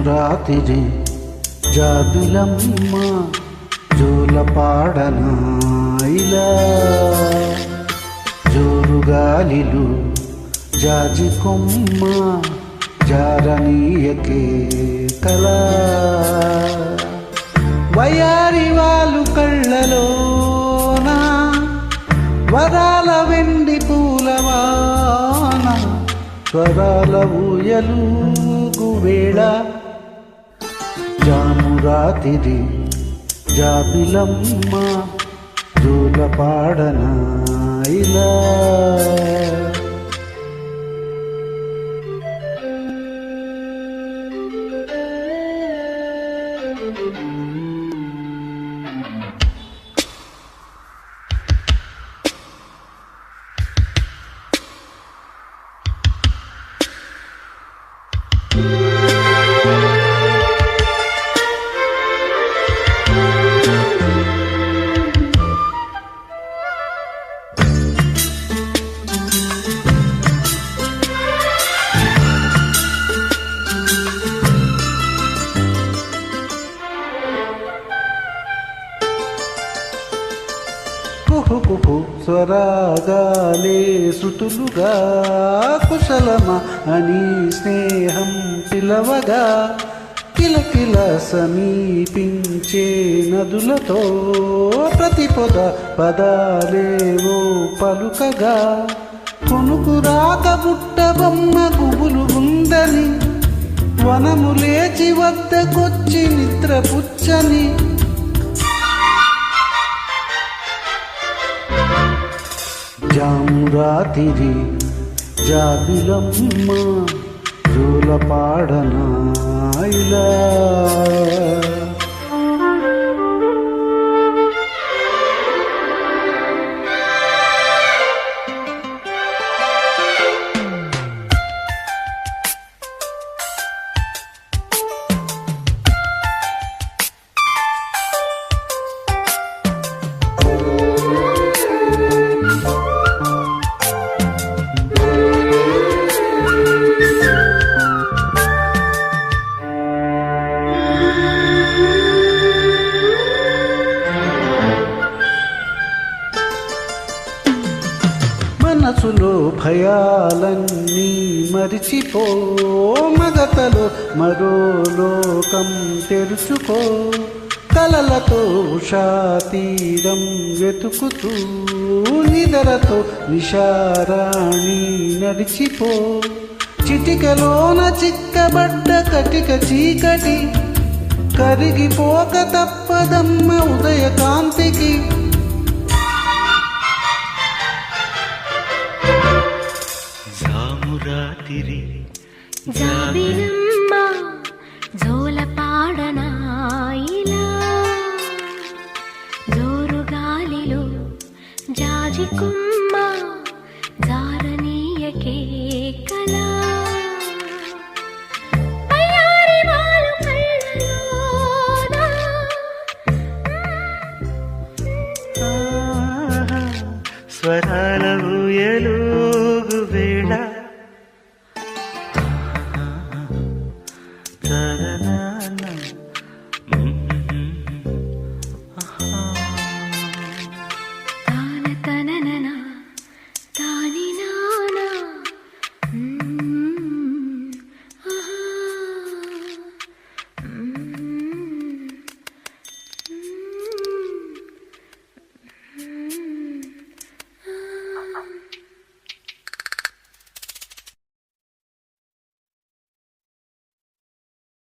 రాత్రి జాబిలమ్మ జోలపాడనా ఇలా జోరుగాలిలు జాజి కొమ్మ జారనీయకే కళ వయారి వాళ్ళు కళ్ళలోన వరాల వెండి పూలవాన స్వరాల ఊయలుగు వేళ జామురాతిరి జాబిలమ్మ జోలపాడనా ఇలా కుహు కుహు స్వరాగాలే శృతులుగా కుశలమా అని స్నేహం పిలవగా కిలకిల సమీపించే నదులతో ప్రతి పొద పదాలేవో పలుకగా కొనుకు రాక బుట్ట బొమ్మ గుబులు ఉందని వనము లేచి వద్దకొచ్చి నిద్రపుచ్చని జామురాతిరి జాబిలమ్మ జోలపాడనా ఇలా మనసులో భయాలన్నీ మరిచిపో మగతలో మరో లోకం తెరుచుకో కలలతో ఉషాతీరం వెతుకుతూ నిదరతో నిషారాణి నడిచిపో చిటికలోన చిక్కబడ్డ కటిక చీకటి కరిగిపోక తప్పదమ్మ ఉదయకాంతికి జామురాతిరి జాబిలమ్మ